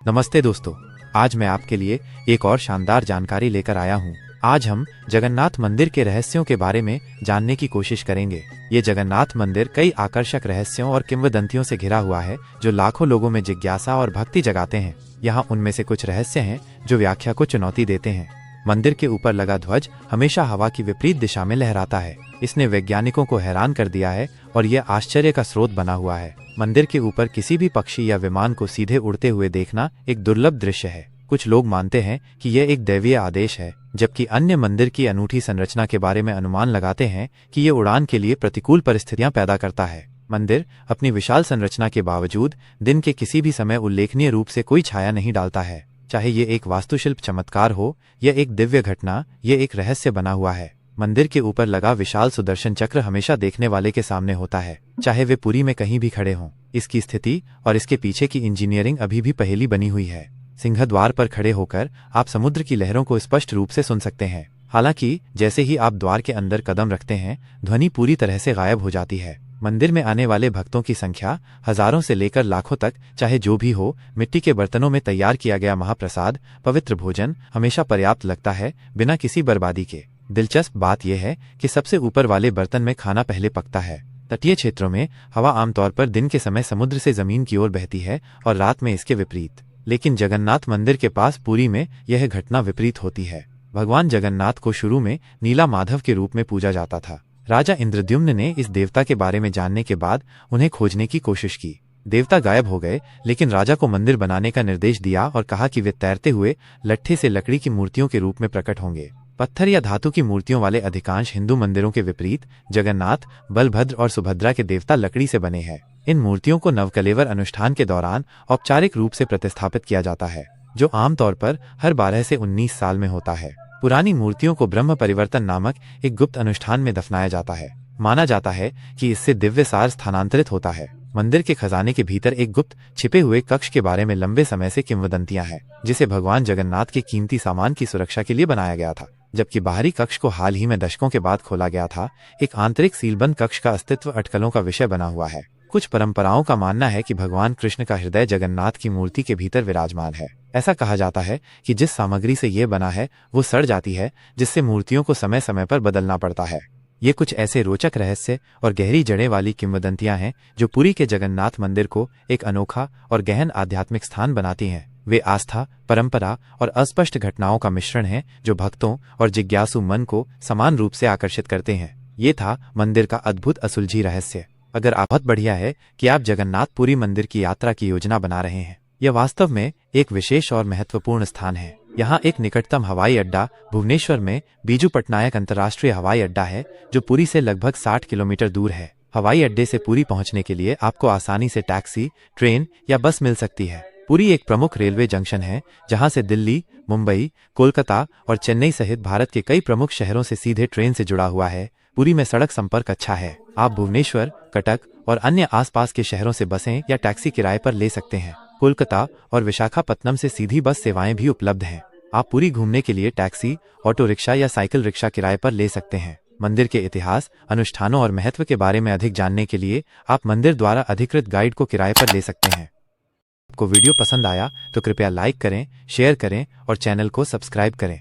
नमस्ते दोस्तों, आज मैं आपके लिए एक और शानदार जानकारी लेकर आया हूँ। आज हम जगन्नाथ मंदिर के रहस्यों के बारे में जानने की कोशिश करेंगे। ये जगन्नाथ मंदिर कई आकर्षक रहस्यों और किंवदंतियों से घिरा हुआ है जो लाखों लोगों में जिज्ञासा और भक्ति जगाते हैं। यहाँ उनमें से कुछ रहस्य हैं जो व्याख्या को चुनौती देते हैं। मंदिर के ऊपर लगा ध्वज हमेशा हवा की विपरीत दिशा में लहराता है। इसने वैज्ञानिकों को हैरान कर दिया है और यह आश्चर्य का स्रोत बना हुआ है। मंदिर के ऊपर किसी भी पक्षी या विमान को सीधे उड़ते हुए देखना एक दुर्लभ दृश्य है। कुछ लोग मानते हैं कि यह एक दैवीय आदेश है, जबकि अन्य मंदिर की अनूठी संरचना के बारे में अनुमान लगाते हैं कि ये उड़ान के लिए प्रतिकूल परिस्थितियां पैदा करता है। मंदिर अपनी विशाल संरचना के बावजूद दिन के किसी भी समय उल्लेखनीय रूप से कोई छाया नहीं डालता है। चाहे ये एक वास्तुशिल्प चमत्कार हो या एक दिव्य घटना, ये एक रहस्य बना हुआ है। मंदिर के ऊपर लगा विशाल सुदर्शन चक्र हमेशा देखने वाले के सामने होता है, चाहे वे पुरी में कहीं भी खड़े हों। इसकी स्थिति और इसके पीछे की इंजीनियरिंग अभी भी पहेली बनी हुई है। सिंहद्वार पर खड़े होकर आप समुद्र की लहरों को स्पष्ट रूप से सुन सकते हैं। हालांकि जैसे ही आप द्वार के अंदर कदम रखते हैं, ध्वनि पूरी तरह से गायब हो जाती है। मंदिर में आने वाले भक्तों की संख्या हजारों से लेकर लाखों तक, चाहे जो भी हो, मिट्टी के बर्तनों में तैयार किया गया महाप्रसाद, पवित्र भोजन हमेशा पर्याप्त लगता है, बिना किसी बर्बादी के। दिलचस्प बात यह है कि सबसे ऊपर वाले बर्तन में खाना पहले पकता है। तटीय क्षेत्रों में हवा आमतौर पर दिन के समय समुद्र से जमीन की ओर बहती है और रात में इसके विपरीत। लेकिन जगन्नाथ मंदिर के पास पुरी में यह घटना विपरीत होती है। भगवान जगन्नाथ को शुरू में नीला माधव के रूप में पूजा जाता था। राजा इंद्रद्युम्न ने इस देवता के बारे में जानने के बाद उन्हें खोजने की कोशिश की। देवता गायब हो गए, लेकिन राजा को मंदिर बनाने का निर्देश दिया और कहा कि वे तैरते हुए लट्ठे से लकड़ी की मूर्तियों के रूप में प्रकट होंगे। पत्थर या धातु की मूर्तियों वाले अधिकांश हिंदू मंदिरों के विपरीत जगन्नाथ, बलभद्र और सुभद्रा के देवता लकड़ी से बने हैं। इन मूर्तियों को नवकलेवर अनुष्ठान के दौरान औपचारिक रूप से प्रतिस्थापित किया जाता है, जो आमतौर पर हर 12 से 19 साल में होता है। पुरानी मूर्तियों को ब्रह्म परिवर्तन नामक एक गुप्त अनुष्ठान में दफनाया जाता है। माना जाता है कि इससे दिव्य सार स्थानांतरित होता है। मंदिर के खजाने के भीतर एक गुप्त छिपे हुए कक्ष के बारे में लंबे समय से किंवदंतियां हैं, जिसे भगवान जगन्नाथ के कीमती सामान की सुरक्षा के लिए बनाया गया था। जबकि बाहरी कक्ष को हाल ही में दशकों के बाद खोला गया था, एक आंतरिक सीलबंद कक्ष का अस्तित्व अटकलों का विषय बना हुआ है। कुछ परंपराओं का मानना है कि भगवान कृष्ण का हृदय जगन्नाथ की मूर्ति के भीतर विराजमान है। ऐसा कहा जाता है कि जिस सामग्री से ये बना है वो सड़ जाती है, जिससे मूर्तियों को समय समय पर बदलना पड़ता है। ये कुछ ऐसे रोचक रहस्य और गहरी जड़ें वाली किंवदंतियां हैं जो पुरी के जगन्नाथ मंदिर को एक अनोखा और गहन आध्यात्मिक स्थान बनाती हैं। वे आस्था, परंपरा और अस्पष्ट घटनाओं का मिश्रण हैं जो भक्तों और जिज्ञासु मन को समान रूप से आकर्षित करते हैं। ये था मंदिर का अद्भुत असुलझी रहस्य। अगर आप बहुत बढ़िया है कि आप जगन्नाथपुरी मंदिर की यात्रा की योजना बना रहे हैं। यह वास्तव में एक विशेष और महत्वपूर्ण स्थान है। यहाँ एक निकटतम हवाई अड्डा भुवनेश्वर में बीजू पटनायक अंतर्राष्ट्रीय हवाई अड्डा है, जो पुरी से लगभग 60 किलोमीटर दूर है। हवाई अड्डे से पुरी पहुँचने के लिए आपको आसानी से टैक्सी, ट्रेन या बस मिल सकती है। पुरी एक प्रमुख रेलवे जंक्शन है, जहां से दिल्ली, मुंबई, कोलकाता और चेन्नई सहित भारत के कई प्रमुख शहरों से सीधे ट्रेन से जुड़ा हुआ है। पुरी में सड़क संपर्क अच्छा है। आप भुवनेश्वर, कटक और अन्य आसपास के शहरों से बसें या टैक्सी किराए पर ले सकते हैं। कोलकाता और विशाखापत्तनम से सीधी बस सेवाएं भी उपलब्ध हैं। आप पुरी घूमने के लिए टैक्सी, ऑटो रिक्शा या साइकिल रिक्शा किराए पर ले सकते हैं। मंदिर के इतिहास, अनुष्ठानों और महत्व के बारे में अधिक जानने के लिए आप मंदिर द्वारा अधिकृत गाइड को किराए पर ले सकते हैं। आपको वीडियो पसंद आया तो कृपया लाइक करें, शेयर करें और चैनल को सब्सक्राइब करें।